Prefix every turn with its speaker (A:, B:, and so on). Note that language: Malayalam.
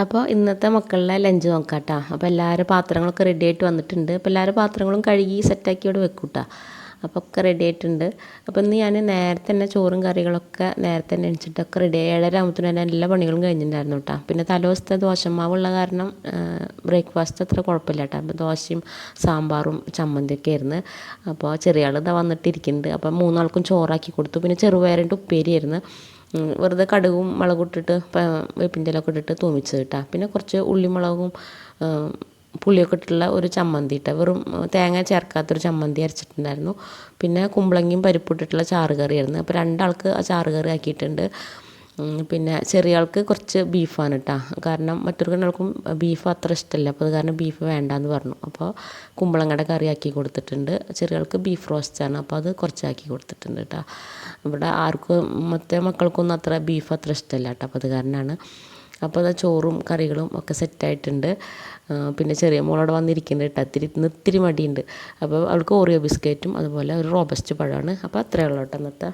A: അപ്പോൾ ഇന്നത്തെ മക്കളുടെ ലഞ്ച് നോക്കാം കേട്ടോ. അപ്പോൾ എല്ലാവരും പാത്രങ്ങളൊക്കെ റെഡി ആയിട്ട് വന്നിട്ടുണ്ട്. അപ്പോൾ എല്ലാവരും പാത്രങ്ങളും കഴുകി സെറ്റാക്കി ഇവിടെ വെക്കും കേട്ടോ. അപ്പോൾ ഒക്കെ റെഡി ആയിട്ടുണ്ട്. അപ്പോൾ ഇന്ന് ഞാൻ നേരത്തെ തന്നെ ചോറും കറികളൊക്കെ നേരത്തെ തന്നെ എണിച്ചിട്ടൊക്കെ റെഡി ആയി 7:30 ആകുമ്പോഴത്തേനും തന്നെ എല്ലാ പണികളും കഴിഞ്ഞിട്ടുണ്ടായിരുന്നു കേട്ടോ. പിന്നെ തലേദിവസത്തെ ദോശമാവുള്ള കാരണം ബ്രേക്ക്ഫാസ്റ്റ് അത്ര കുഴപ്പമില്ല കേട്ടോ. അപ്പോൾ ദോശയും സാമ്പാറും ചമ്മന്തിയൊക്കെ ആയിരുന്നു. അപ്പോൾ ചെറിയ ആൾ ഇതാ വന്നിട്ടിരിക്കുന്നുണ്ട്. അപ്പോൾ 3 ആൾക്കും ചോറാക്കി കൊടുത്തു. പിന്നെ ചെറുപയറിൻ്റെ ഉപ്പേരിയായിരുന്നു. വെറുതെ കടുകും മുളകും ഇട്ടിട്ട് വേപ്പിൻ്റെ ഇലയൊക്കെ ഇട്ടിട്ട് തൂമിച്ചത് കേട്ടോ. പിന്നെ കുറച്ച് ഉള്ളിമുളകും പുളിയൊക്കെ ഇട്ടിട്ടുള്ള ഒരു ചമ്മന്തി ഇട്ട വെറും തേങ്ങ ചേർക്കാത്തൊരു ചമ്മന്തി അരച്ചിട്ടുണ്ടായിരുന്നു. പിന്നെ കുമ്പളങ്ങയും പരിപ്പിട്ടിട്ടുള്ള ചാറുകറിയായിരുന്നു. അപ്പോൾ 2 ആൾക്ക് ആ ചാറുകറി ആക്കിയിട്ടുണ്ട്. പിന്നെ ചെറിയ ആൾക്ക് കുറച്ച് ബീഫാണ് കേട്ടോ. കാരണം മറ്റൊരു രണ്ടാൾക്കും ബീഫ് അത്ര ഇഷ്ടമല്ല. അപ്പോൾ അത് കാരണം ബീഫ് വേണ്ടാന്ന് പറഞ്ഞു. അപ്പോൾ കുമ്പളങ്ങയുടെ കറി ആക്കി കൊടുത്തിട്ടുണ്ട്. ചെറിയ ആൾക്ക് ബീഫ് റോസ്റ്റാണ്. അപ്പോൾ അത് കുറച്ചാക്കി കൊടുത്തിട്ടുണ്ട് കേട്ടോ. ഇവിടെ ആർക്കും മറ്റേ മക്കൾക്കൊന്നും അത്ര ബീഫ് അത്ര ഇഷ്ടമല്ല കേട്ടോ. അപ്പോൾ അത് കാരണമാണ്. അപ്പോൾ അത് ചോറും കറികളും ഒക്കെ സെറ്റായിട്ടുണ്ട്. പിന്നെ ചെറിയ മോളോട് വന്നിരിക്കുന്നുണ്ട് കേട്ടോ. ഇത്തിരി മടിയുണ്ട്. അപ്പോൾ അവൾക്ക് ഓറിയോ ബിസ്ക്കറ്റും അതുപോലെ ഒരു റോബസ്റ്റ് പഴമാണ്. അപ്പോൾ അത്രയേ ഉള്ളൂ കേട്ടോ ഇന്നത്തെ